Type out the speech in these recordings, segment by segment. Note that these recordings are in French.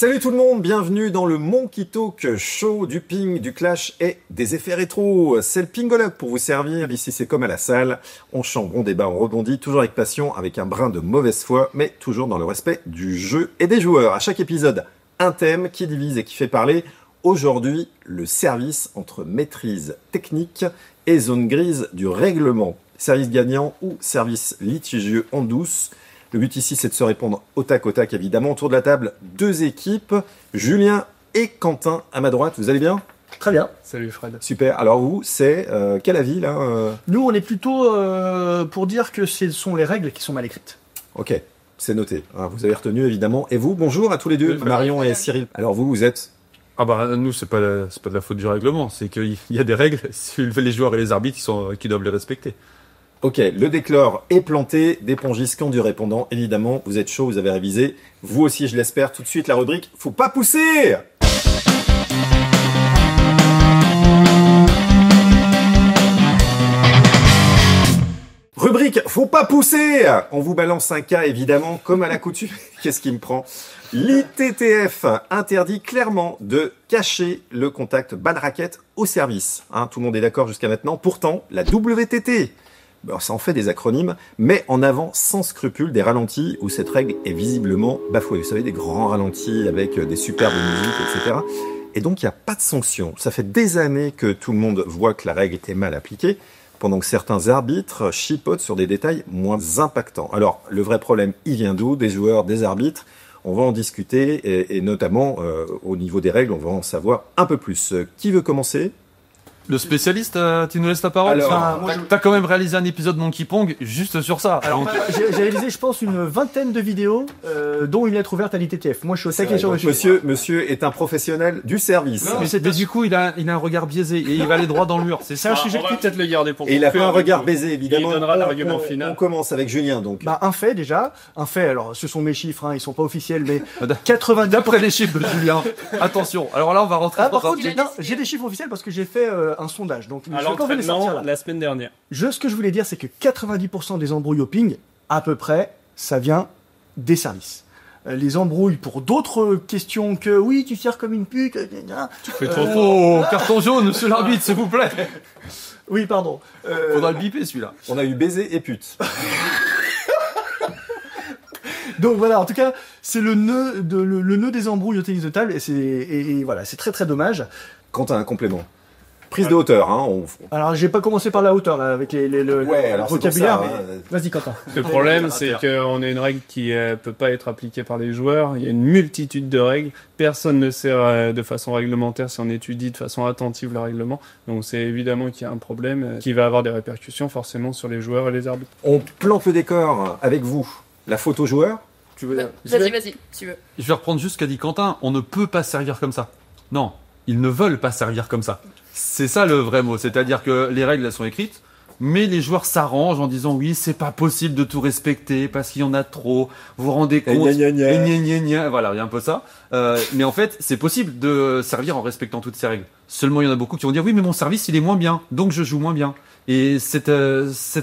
Salut tout le monde, bienvenue dans le Monkey Talk show du ping, du clash et des effets rétro. C'est le pingologue pour vous servir, ici c'est comme à la salle, on chante, on débat, on rebondit, toujours avec passion, avec un brin de mauvaise foi, mais toujours dans le respect du jeu et des joueurs. À chaque épisode, un thème qui divise et qui fait parler. Aujourd'hui, le service entre maîtrise technique et zone grise du règlement. Service gagnant ou service litigieux en douce. Le but ici, c'est de se répondre au tac, évidemment. Autour de la table, deux équipes, Julien et Quentin à ma droite. Vous allez bien ? Très bien. Salut Fred. Super. Alors vous, c'est quel avis là Nous, on est plutôt pour dire que ce sont les règles qui sont mal écrites. Ok, c'est noté. Alors, vous avez retenu évidemment. Et vous, bonjour à tous les deux, Marion et Cyril. Alors vous êtes... Ah bah nous c'est pas de la faute du règlement, c'est qu'il y a des règles, les joueurs et les arbitres qui doivent les respecter. Ok, le déclore est planté, d'épongiscan du répondant, évidemment, vous êtes chaud, vous avez révisé, vous aussi je l'espère, tout de suite la rubrique « Faut pas pousser !» Rubrique « Faut pas pousser !» On vous balance un cas, évidemment, comme à la coutume. Qu'est-ce qui me prend ? L'ITTF interdit clairement de cacher le contact balle raquette au service. Tout le monde est d'accord jusqu'à maintenant. Pourtant, la WTT... Alors, ça en fait des acronymes, mais en avant sans scrupule des ralentis où cette règle est visiblement bafouée. Vous savez, des grands ralentis avec des superbes musiques, etc. Et donc, il n'y a pas de sanction. Ça fait des années que tout le monde voit que la règle était mal appliquée, pendant que certains arbitres chipotent sur des détails moins impactants. Alors, le vrai problème, il vient d'où ? Des joueurs, des arbitres ? On va en discuter, et notamment, au niveau des règles, on va en savoir un peu plus. Qui veut commencer ? Le spécialiste, tu nous laisses la parole. Alors, t'as quand même réalisé un épisode Monkey Pong juste sur ça. Alors, j'ai réalisé, je pense, une vingtaine de vidéos, dont une lettre ouverte à l'ITTF. Moi, je suis au taquet sur le sujet. Monsieur est un professionnel du service. Non, mais du coup, il a un regard biaisé et il va aller droit dans le mur. C'est ça un sujet que peut-être le garder pour. Et il a pas un regard baisé, évidemment. Il donnera l'argument final. On commence avec Julien, donc. Un fait déjà, alors ce sont mes chiffres, ils sont pas officiels, mais 90. D'après les chiffres de Julien. Attention. Alors là, on va rentrer. Par contre, j'ai des chiffres officiels parce que j'ai fait un sondage, donc. À l'entraînement, la semaine dernière. Ce que je voulais dire, c'est que 90% des embrouilles au ping, à peu près, ça vient des services. Les embrouilles pour d'autres questions que oui, tu sers comme une pute. Tu fais trop faux. Carton jaune, monsieur l'arbitre, s'il vous plaît. Oui, pardon. Faudra le biper celui-là. On a eu baiser et pute. Donc voilà, en tout cas, c'est le nœud des embrouilles au tennis de table, et voilà, c'est très très dommage. Quand un complément. Prise de hauteur, Alors, j'ai pas commencé par la hauteur, là, avec le vocabulaire, mais... Vas-y, Quentin. Le problème, c'est qu'on a une règle qui peut pas être appliquée par les joueurs. Il y a une multitude de règles. Personne ne sert de façon réglementaire si on étudie de façon attentive le règlement. Donc, c'est évidemment qu'il y a un problème qui va avoir des répercussions forcément sur les joueurs et les arbitres. On plante le décor avec vous. La photo joueur. Tu veux... Vas-y, tu veux. Je vais reprendre juste ce qu'a dit Quentin. On ne peut pas servir comme ça. Non, ils ne veulent pas servir comme ça. C'est ça le vrai mot, c'est-à-dire que les règles elles sont écrites, mais les joueurs s'arrangent en disant oui, c'est pas possible de tout respecter parce qu'il y en a trop. Vous vous rendez compte ? Voilà, il y a un peu ça. Mais en fait, c'est possible de servir en respectant toutes ces règles. Seulement, il y en a beaucoup qui vont dire oui, mais mon service il est moins bien, donc je joue moins bien. Et cette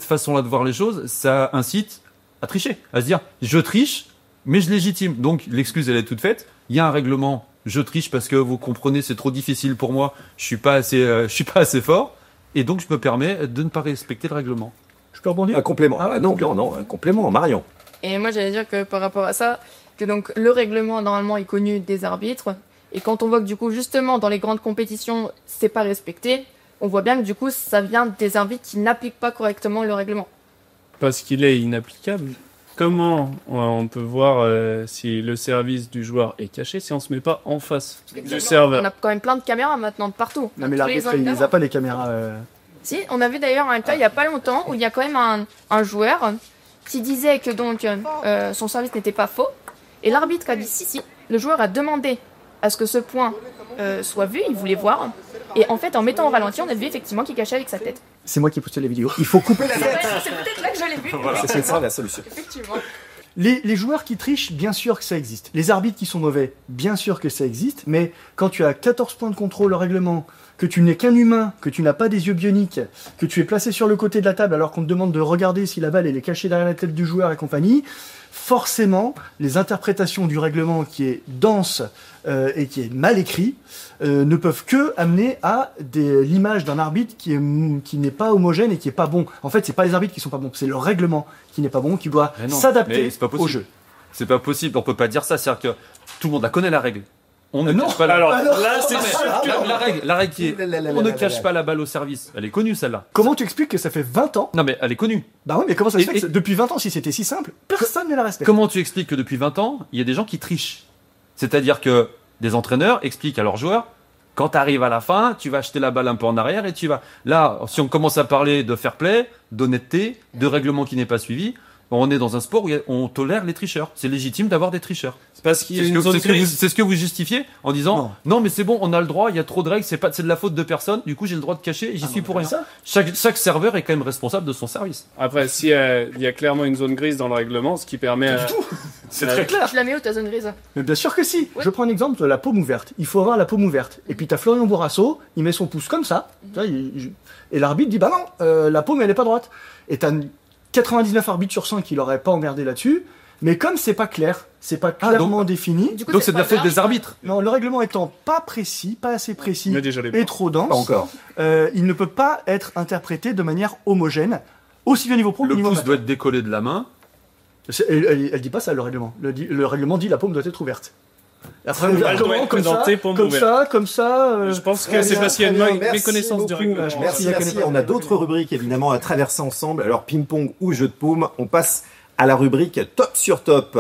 façon-là de voir les choses, ça incite à tricher, à se dire je triche, mais je légitime. Donc l'excuse elle est toute faite. Il y a un règlement. Je triche parce que vous comprenez, c'est trop difficile pour moi. Je suis pas assez fort, et donc je me permets de ne pas respecter le règlement. Je peux rebondir ? Un complément. Non, un complément, Marion. Et moi, j'allais dire que par rapport à ça, que donc le règlement normalement est connu des arbitres, et quand on voit que du coup justement dans les grandes compétitions, c'est pas respecté, on voit bien que du coup ça vient des arbitres qui n'appliquent pas correctement le règlement. Parce qu'il est inapplicable. Comment on peut voir si le service du joueur est caché si on se met pas en face du serveur ? On a quand même plein de caméras maintenant de partout. Non mais l'arbitre il les a pas les caméras. Si, on a vu d'ailleurs un cas il y a pas longtemps où il y a quand même un joueur qui disait que donc son service n'était pas faux, et l'arbitre a dit si, le joueur a demandé à ce que ce point soit vu, il voulait voir, et en fait en mettant au ralenti on a vu effectivement qu'il cachait avec sa tête. C'est moi qui ai posté la vidéo. Il faut couper la tête. C'est peut-être là que je l'ai vu. Voilà, c'est ça la solution. Effectivement. Les joueurs qui trichent, bien sûr que ça existe. Les arbitres qui sont mauvais, bien sûr que ça existe. Mais quand tu as 14 points de contrôle au règlement, que tu n'es qu'un humain, que tu n'as pas des yeux bioniques, que tu es placé sur le côté de la table alors qu'on te demande de regarder si la balle elle est cachée derrière la tête du joueur et compagnie, forcément, les interprétations du règlement qui est dense et qui est mal écrit ne peuvent que amener à l'image d'un arbitre qui n'est pas homogène et qui est pas bon. En fait, c'est pas les arbitres qui sont pas bons, c'est le règlement qui n'est pas bon, qui doit s'adapter au jeu. C'est pas possible, on peut pas dire ça, c'est-à-dire que tout le monde la connaît la règle. On ne cache pas Alors, là, c'est la règle qui est on ne cache pas la balle au service. Elle est connue celle-là. Comment tu expliques que ça fait 20 ans? Non mais elle est connue. Bah oui, mais comment ça se fait que depuis 20 ans, si c'était si simple, personne ne la respecte? Comment tu expliques que depuis 20 ans, il y a des gens qui trichent? C'est-à-dire que des entraîneurs expliquent à leurs joueurs, quand tu arrives à la fin, tu vas acheter la balle un peu en arrière et tu vas... Là, si on commence à parler de fair play, d'honnêteté, de règlement qui n'est pas suivi, on est dans un sport où on tolère les tricheurs. C'est légitime d'avoir des tricheurs. C'est parce qu'il y a une zone grise. C'est ce que vous justifiez en disant non mais c'est bon, on a le droit, il y a trop de règles, c'est de la faute de personne, du coup j'ai le droit de cacher et j'y suis pour rien. Chaque serveur est quand même responsable de son service. Après, s'il y a clairement une zone grise dans le règlement, ce qui permet... Pas du tout. C'est très clair. Tu la mets où ta zone grise? Mais bien sûr que si. Ouais. Je prends un exemple de la paume ouverte. Il faut avoir la paume ouverte. Et puis t'as Florian Bourrasso, il met son pouce comme ça. Et l'arbitre dit bah non, la paume elle est pas droite. Et t'as 99 arbitres sur 100 qui l'auraient pas emmerdé là-dessus. Mais comme c'est pas clair, c'est pas clairement défini. Du coup, Donc c'est de la pas faute grave. des arbitres. Non, le règlement étant pas précis, pas assez précis Mais déjà, et trop dense, Pas encore. il ne peut pas être interprété de manière homogène, aussi bien au niveau pro que Le au niveau pouce amateur. doit être décollé de la main. Elle dit pas ça, le règlement. Le règlement dit la paume doit être ouverte. Après, Elle doit être présentée paume ouverte. comme ça. Je pense que c'est parce qu'il y a une Merci méconnaissance du beaucoup. règlement. Merci. On a d'autres rubriques évidemment à traverser ensemble. Alors ping-pong ou jeu de paume, on passe à la rubrique top sur top.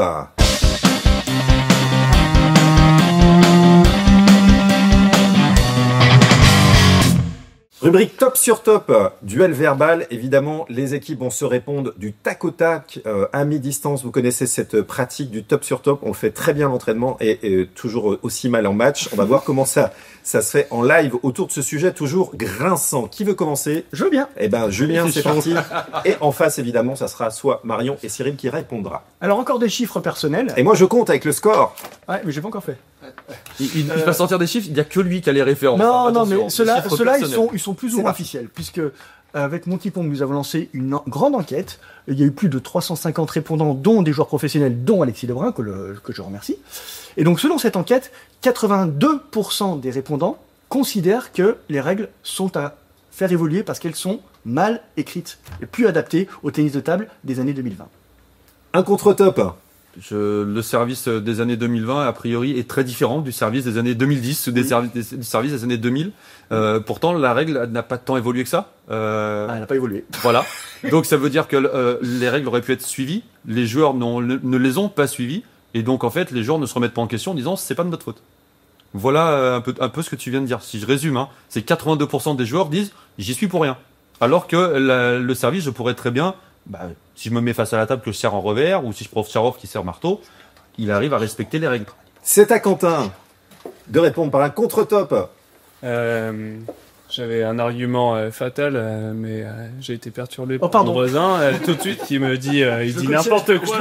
Rubrique top sur top, duel verbal. Évidemment, les équipes vont se répondre du tac au tac, à mi-distance. Vous connaissez cette pratique du top sur top. On fait très bien l'entraînement et toujours aussi mal en match. On va voir comment ça se fait en live autour de ce sujet toujours grinçant. Qui veut commencer? Je veux bien. Eh ben, Julien, c'est chaud. parti. Et en face, évidemment, ça sera soit Marion et Cyril qui répondra. Alors encore des chiffres personnels. Et moi, je compte avec le score. Ouais, mais j'ai pas encore fait. Il va sortir des chiffres, il n'y a que lui qui a les références. Non, Attention, mais des ceux-là, chiffres ils personnels. sont plus ou C'est moins parti. officiels, puisque avec Monty Pong, nous avons lancé une grande enquête. Il y a eu plus de 350 répondants, dont des joueurs professionnels, dont Alexis Lebrun, que je remercie. Et donc, selon cette enquête, 82% des répondants considèrent que les règles sont à faire évoluer parce qu'elles sont mal écrites et plus adaptées au tennis de table des années 2020. Un contre-top. Le service des années 2020, a priori, est très différent du service des années 2010 ou du service des années 2000. Pourtant, la règle n'a pas tant évolué que ça. Elle n'a pas évolué. Voilà. Donc, ça veut dire que les règles auraient pu être suivies. Les joueurs ne les ont pas suivies. Et donc, en fait, les joueurs ne se remettent pas en question en disant c'est pas de notre faute. Voilà un peu ce que tu viens de dire. Si je résume, hein, c'est 82% des joueurs disent j'y suis pour rien. Alors que le service, je pourrais très bien, si je me mets face à la table que je sers en revers, ou si je prends Charov qui sert marteau, il arrive à respecter les règles. C'est à Quentin de répondre par un contre-top. J'avais un argument fatal, mais j'ai été perturbé par pardon. mon voisin tout de suite qui me dit, il dit n'importe quoi.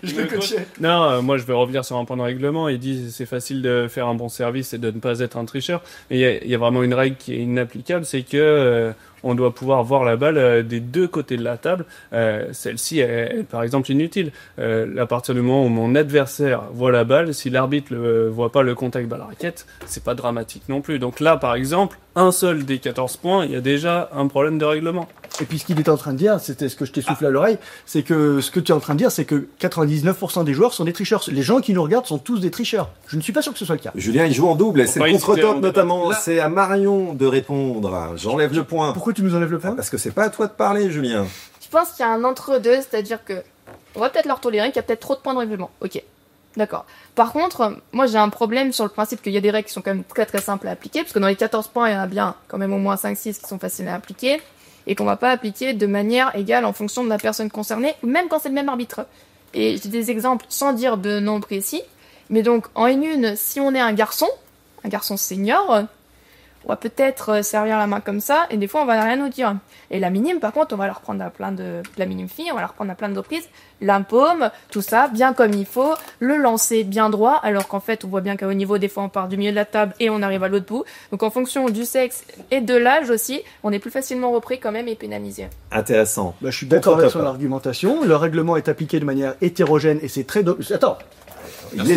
Je le coachais. Non, moi je vais revenir sur un point de règlement. Il dit c'est facile de faire un bon service et de ne pas être un tricheur. Mais il y a vraiment une règle qui est inapplicable, c'est que on doit pouvoir voir la balle des deux côtés de la table. Celle-ci est par exemple inutile. À partir du moment où mon adversaire voit la balle, si l'arbitre ne voit pas le contact balle-raquette, c'est pas dramatique non plus. Donc là, par exemple, un seul des 14 points, il y a déjà un problème de règlement. Et puis ce qu'il était en train de dire, c'était ce que je t'ai soufflé à l'oreille, c'est que ce que tu es en train de dire, c'est que 99% des joueurs sont des tricheurs. Les gens qui nous regardent sont tous des tricheurs. Je ne suis pas sûr que ce soit le cas. Julien, il joue en double. C'est Faut le pas hésiter contre-top à- notamment. Là- C'est à Marion de répondre. J'enlève le point. Pourquoi tu nous enlèves le point? Parce que c'est pas à toi de parler, Julien. Je pense qu'il y a un entre-deux, c'est-à-dire que on va peut-être leur tolérer qu'il y a peut-être trop de points de règlement. Ok, d'accord. Par contre, moi j'ai un problème sur le principe qu'il y a des règles qui sont quand même très très simples à appliquer, parce que dans les 14 points, il y en a bien quand même au moins 5-6 qui sont faciles à appliquer, et qu'on va pas appliquer de manière égale en fonction de la personne concernée, même quand c'est le même arbitre. Et j'ai des exemples sans dire de nom précis, mais donc en N1, si on est un garçon senior, on va peut-être servir la main comme ça, et des fois on va rien nous dire. Et la minime, par contre, on va la reprendre à la minime fille, on va la reprendre à plein de reprises, l'impaume, tout ça, bien comme il faut, le lancer bien droit, alors qu'en fait, on voit bien qu'au niveau, des fois, on part du milieu de la table et on arrive à l'autre bout. Donc, en fonction du sexe et de l'âge aussi, on est plus facilement repris quand même et pénalisé. Intéressant. Bah, je suis d'accord avec son Contre-top. argumentation. Le règlement est appliqué de manière hétérogène et c'est très... Attends, Il est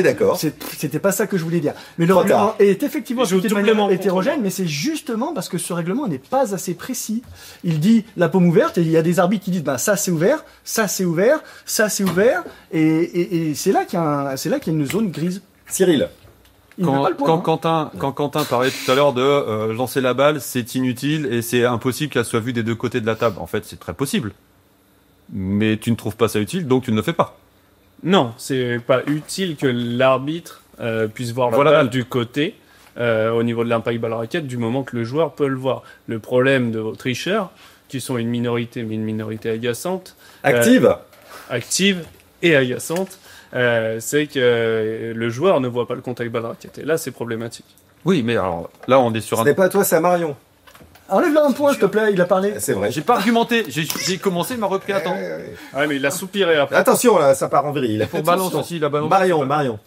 d'accord. c'était pas ça que je voulais dire. Mais le Trop règlement tard. est effectivement Il joue appliqué de doublement manière contre hétérogène, moi. mais c'est justement parce que ce règlement n'est pas assez précis. Il dit la paume ouverte et il y a des arbitres qui disent ça c'est ouvert, ça c'est ouvert, ça c'est ouvert, et c'est là qu'il y a une zone grise. Cyril, Il n'a pas le point, hein. Quand Quentin parlait tout à l'heure de lancer la balle, c'est inutile et c'est impossible qu'elle soit vue des deux côtés de la table. En fait, c'est très possible. Mais tu ne trouves pas ça utile, donc tu ne le fais pas. Non, c'est pas utile que l'arbitre puisse voir la Voilà. balle du côté au niveau de l'impact balle raquette du moment que le joueur peut le voir. Le problème de vos tricheurs, qui sont une minorité, mais une minorité agaçante, active. active et agaçante, c'est que le joueur ne voit pas le contact balle raquette. Et là, c'est problématique. Oui, mais alors là, on est sur Ce un. n'est pas toi, c'est à Marion. Enlève-là un point, s'il te plaît, il a parlé. C'est vrai. J'ai pas argumenté. J'ai commencé, il m'a repris à temps. Ah, mais il a soupiré après. Attention, là, ça part en vrille. Pour balance aussi, la balance. Marion.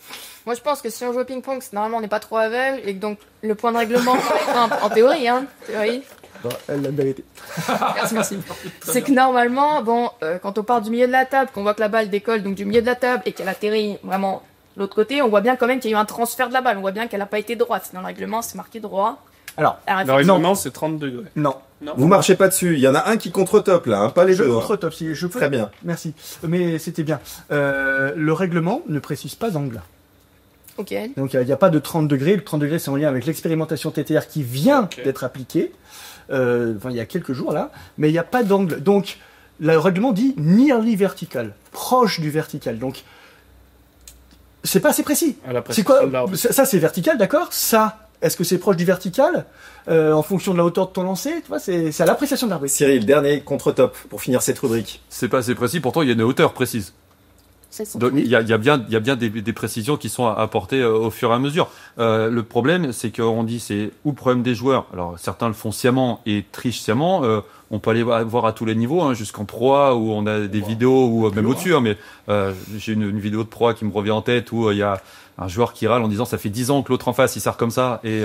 Moi, je pense que si on joue au ping-pong, c'est normalement on n'est pas trop aveugle, et que donc le point de règlement, en théorie, théorie, Bon, elle l'a vérité. merci. C'est que normalement, quand on part du milieu de la table, qu'on voit que la balle décolle donc du milieu de la table et qu'elle atterrit vraiment de l'autre côté, on voit bien quand même qu'il y a eu un transfert de la balle. On voit bien qu'elle n'a pas été droite. Dans le règlement, c'est marqué droit. Alors, Le règlement, c'est 30 degrés. non. Non. Vous marchez pas dessus. Il y en a un qui contre-top, là, hein, pas les Je deux. hein. contre-top, si je peux. Très bien. Merci. Mais c'était bien. Le règlement ne précise pas d'angle. Ok. Donc il n'y a pas de 30 degrés. Le 30 degrés, c'est en lien avec l'expérimentation TTR qui vient Ok. d'être appliquée. Il y a quelques jours là. Mais il n'y a pas d'angle. Donc le règlement dit nearly vertical, proche du vertical. Donc c'est pas assez précis. À la C'est précision quoi de l'arbitre. Ça c'est vertical, d'accord. Ça, est-ce que c'est proche du vertical en fonction de la hauteur de ton lancer? Tu vois, c'est à l'appréciation de l'arbitre. Cyril, dernier contre-top pour finir cette rubrique. C'est pas assez précis, pourtant il y a une hauteur précise. C'est son. Donc il y a bien des précisions qui sont apportées au fur et à mesure. Le problème, c'est qu'on dit c'est ou le problème des joueurs. Alors certains le font sciemment et trichent sciemment. On peut aller voir à tous les niveaux, hein, jusqu'en Pro A où on a des vidéos ou même au-dessus. Hein, mais j'ai une vidéo de Pro A qui me revient en tête où il y a un joueur qui râle en disant ça fait 10 ans que l'autre en face il sert comme ça et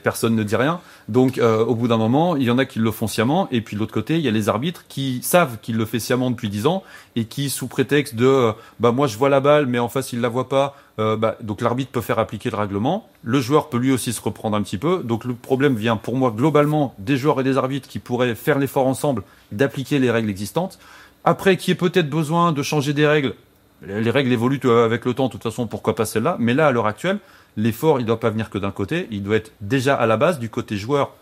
personne ne dit rien. Donc au bout d'un moment, il y en a qui le font sciemment et puis de l'autre côté, il y a les arbitres qui savent qu'il le fait sciemment depuis 10 ans et qui sous prétexte de moi je vois la balle mais en face il la voit pas, donc l'arbitre peut faire appliquer le règlement, le joueur peut lui aussi se reprendre un petit peu. Donc le problème vient pour moi globalement des joueurs et des arbitres qui pourraient faire l'effort ensemble d'appliquer les règles existantes. Après qu'il y ait peut-être besoin de changer des règles. Les règles évoluent avec le temps, de toute façon, pourquoi pas celle-là. Mais là, à l'heure actuelle, l'effort, il doit pas venir que d'un côté. Il doit être déjà à la base du côté joueur,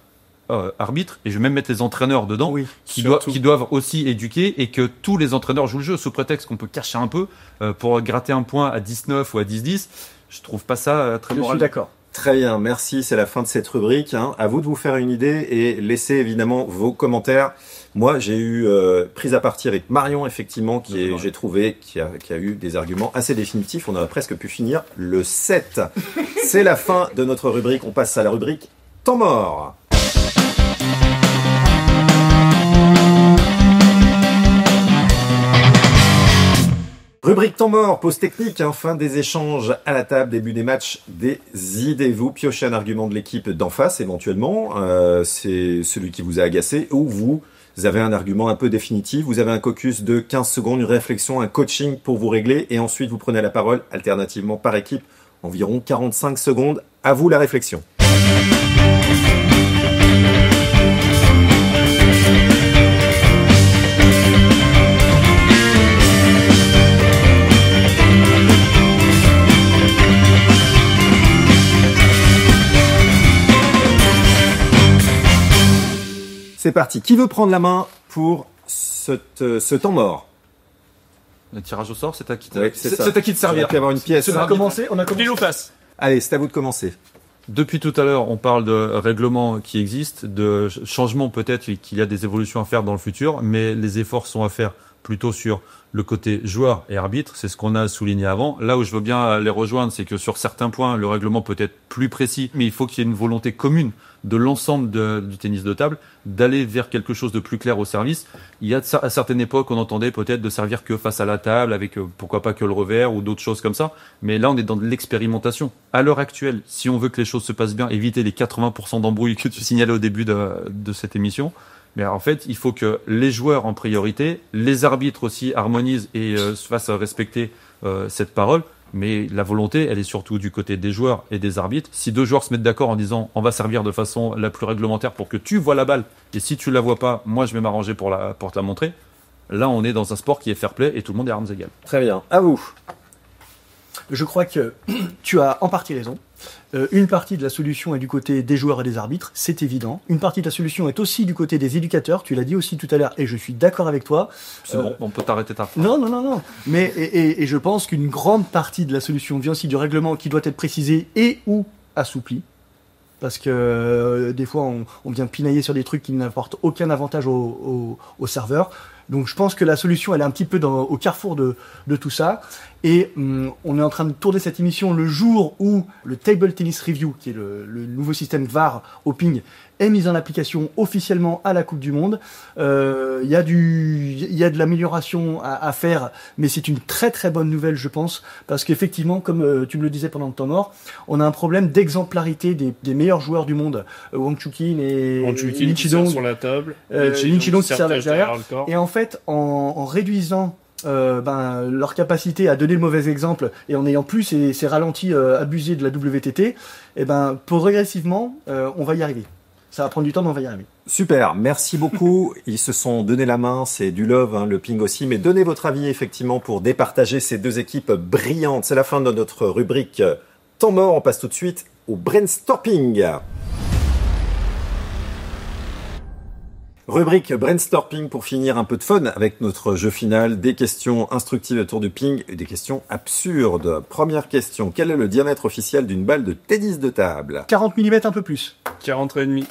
arbitre, et je vais même mettre les entraîneurs dedans, Oui. qui surtout. doivent aussi éduquer et que tous les entraîneurs jouent le jeu, sous prétexte qu'on peut cacher un peu pour gratter un point à 19 ou à 10-10. Je trouve pas ça très Je suis moral. d'accord. Très bien, merci. C'est la fin de cette rubrique. Hein. À vous de vous faire une idée et laissez évidemment vos commentaires. Moi, j'ai eu prise à partie avec Marion, effectivement, j'ai trouvé, qui a eu des arguments assez définitifs. On aurait presque pu finir le 7. C'est la fin de notre rubrique. On passe à la rubrique Temps mort. Rubrique temps mort, pause technique, hein, fin des échanges à la table, début des matchs, décidez-vous, piochez un argument de l'équipe d'en face éventuellement, c'est celui qui vous a agacé, ou vous avez un argument un peu définitif, vous avez un caucus de 15 secondes, une réflexion, un coaching pour vous régler, et ensuite vous prenez la parole, alternativement par équipe, environ 45 secondes, à vous la réflexion. C'est parti. Qui veut prendre la main pour ce temps mort? Le tirage au sort, c'est à qui Oui, c'est ça. c'est à qui de Il servir. va y avoir une pièce. On a commencé. Pile ou face. Allez, c'est à vous de commencer. Depuis tout à l'heure, on parle de règlements qui existent, de changements peut-être qu'il y a des évolutions à faire dans le futur, mais les efforts sont à faire plutôt sur le côté joueur et arbitre. C'est ce qu'on a souligné avant. Là où je veux bien les rejoindre, c'est que sur certains points, le règlement peut être plus précis, mais il faut qu'il y ait une volonté commune de l'ensemble du tennis de table d'aller vers quelque chose de plus clair au service. Il y a à certaines époques, on entendait peut-être de servir que face à la table, avec pourquoi pas que le revers ou d'autres choses comme ça. Mais là, on est dans de l'expérimentation. À l'heure actuelle, si on veut que les choses se passent bien, éviter les 80% d'embrouilles que tu signalais au début de cette émission. Mais en fait, il faut que les joueurs en priorité, les arbitres aussi harmonisent et se fassent respecter cette parole. Mais la volonté, elle est surtout du côté des joueurs et des arbitres. Si deux joueurs se mettent d'accord en disant on va servir de façon la plus réglementaire pour que tu vois la balle, et si tu la vois pas, moi je vais m'arranger pour te la montrer. Là, on est dans un sport qui est fair play et tout le monde est à armes égales. Très bien. À vous. Je crois que tu as en partie raison. Une partie de la solution est du côté des joueurs et des arbitres, c'est évident. Une partie de la solution est aussi du côté des éducateurs, tu l'as dit aussi tout à l'heure, et je suis d'accord avec toi. C'est bon, on peut t'arrêter ta phrase. Non. Mais, et je pense qu'une grande partie de la solution vient aussi du règlement qui doit être précisé et ou assoupli. Parce que des fois, on vient pinailler sur des trucs qui n'apportent aucun avantage aux serveurs. Donc je pense que la solution, elle est un petit peu au carrefour de tout ça. Et on est en train de tourner cette émission le jour où le Table Tennis Review, qui est le nouveau système VAR au ping, est mis en application officiellement à la Coupe du Monde. Il y a de l'amélioration à faire, mais c'est une très très bonne nouvelle, je pense, parce qu'effectivement, comme tu me le disais pendant le temps mort, on a un problème d'exemplarité des meilleurs joueurs du monde. Wang Chuqin et qui sert sur la table, Linchidong qui sert derrière. le corps. Et en fait, en réduisant leur capacité à donner le mauvais exemple et en ayant plus ces ralentis abusés de la WTT, progressivement, on va y arriver. Ça va prendre du temps, mais on va y arriver. Super, merci beaucoup. Ils se sont donné la main, c'est du love, hein, le ping aussi. Mais donnez votre avis effectivement pour départager ces deux équipes brillantes. C'est la fin de notre rubrique Temps mort. On passe tout de suite au brainstorming. Rubrique brainstorming pour finir un peu de fun avec notre jeu final. Des questions instructives autour du ping et des questions absurdes. Première question, quel est le diamètre officiel d'une balle de tennis de table ? 40 mm un peu plus. 40,5.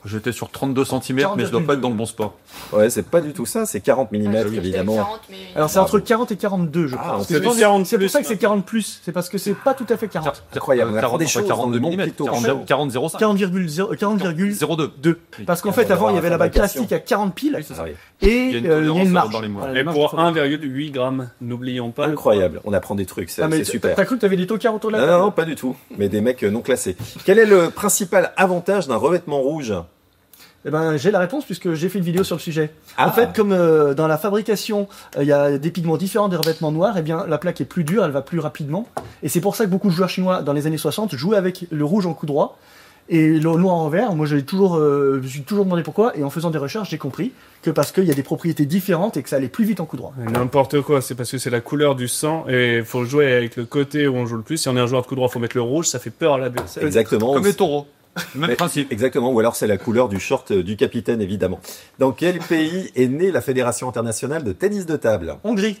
J'étais sur 32 cm, mais je dois pas être dans le bon sport. Ouais, c'est pas du tout ça, c'est 40 mm évidemment. 40, mais... Alors c'est entre 40 et 42, je crois. on C'est fait pour du 40 c'est pour plus, ça que c'est 40 plus. C'est parce que c'est pas tout à fait 40. Incroyable, on apprend des choses, 42 on mm, plutôt 40,05. 40,02. 02. Parce qu'en fait, avant, il y avait la balle classique à 40 piles Oui, c'est ça. et Il y a une il y a une tolérance marge. dans les mois. Voilà, Et la pour marge. 1,8 grammes, n'oublions pas. Incroyable, on apprend des trucs, c'est Ah, mais super. T'as cru que t'avais des tocards autour de la Non, table? non, pas du tout, mais des mecs non classés. Quel est le principal avantage d'un revêtement rouge ? Eh ben, j'ai la réponse puisque j'ai fait une vidéo sur le sujet. Ah. En fait, comme dans la fabrication, il y a des pigments différents des revêtements noirs, eh bien, la plaque est plus dure, elle va plus rapidement. Et c'est pour ça que beaucoup de joueurs chinois, dans les années 60, jouaient avec le rouge en coup droit et le noir en vert. Moi, je me suis toujours demandé pourquoi. Et en faisant des recherches, j'ai compris que parce qu'il y a des propriétés différentes et que ça allait plus vite en coup droit. N'importe quoi, c'est parce que c'est la couleur du sang et il faut jouer avec le côté où on joue le plus. Si on est un joueur de coup droit, faut mettre le rouge, ça fait peur à l'adversaire. Exactement. Comme les taureaux. Même Mais- principe. Exactement, ou alors c'est la couleur du short du capitaine, évidemment. Dans quel pays est née la Fédération internationale de tennis de table ? Hongrie.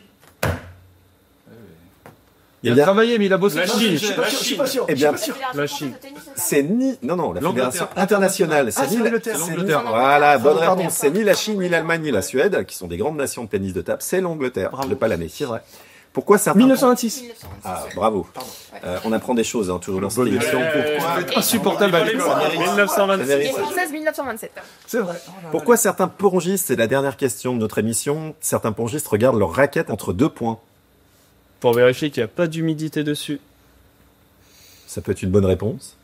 Il a bien, travaillé, mais il a bossé. La sur le Chine. sujet. Je suis pas sûr. Eh bien, je suis pas sûr. La Chine. c'est ni... Non, la L'Angleterre. Fédération internationale. Ah, c'est ni la- l'Angleterre. c'est l'Angleterre. ni- Voilà, bonne Pardon. réponse. C'est ni la Chine, ni l'Allemagne, ni la Suède, qui sont des grandes nations de tennis de table. C'est l'Angleterre, Bravo. le pas l'année. C'est vrai. Pourquoi certains... 1926. Ah, bravo. On apprend des choses, hein, toujours dans cette Bonne émission. Pourquoi... Insupportable à l'époque. Ça mérite. 1926. Et française 1927. C'est vrai. Pourquoi certains pongistes, c'est la dernière question de notre émission, certains pongistes regardent leur raquette entre 2 points ? Pour vérifier qu'il n'y a pas d'humidité dessus. Ça peut être une bonne réponse.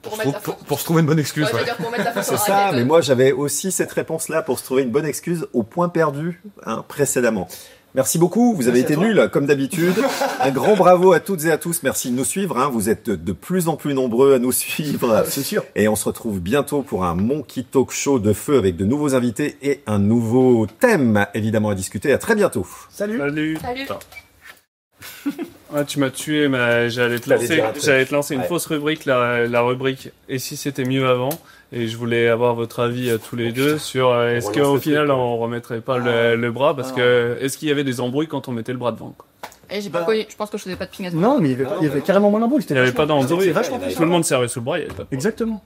Pour mettre la faute. Pour se trouver une bonne excuse. Ouais, Ouais. c'est-à-dire pour mettre la faute C'est sur la ça, raquette. mais moi j'avais aussi cette réponse-là pour se trouver une bonne excuse au point perdu précédemment. Merci beaucoup, vous avez Merci été à toi. nuls comme d'habitude. Un grand bravo à toutes et à tous, merci de nous suivre. Vous êtes de plus en plus nombreux à nous suivre. C'est sûr. Et on se retrouve bientôt pour un Monkey Talk Show de feu avec de nouveaux invités et un nouveau thème évidemment à discuter. À très bientôt. Salut. Salut. Salut. Ah, tu m'as tué, mais j'allais te lancer une Ouais. fausse rubrique, la rubrique Et si c'était mieux avant. Et je voulais avoir votre avis à tous les deux sur est-ce relance qu'au le final truc, on remettrait pas le bras parce que est-ce qu'il y avait des embrouilles quand on mettait le bras devant quoi. Et j'ai pas connu, je pense que je faisais pas de ping à ce Non, mais il y avait carrément moins d'embrouille. Il n'y avait pas d'embrouille. C'est vachement plus. Tout le monde servait sous le bras, il y avait pas de Exactement.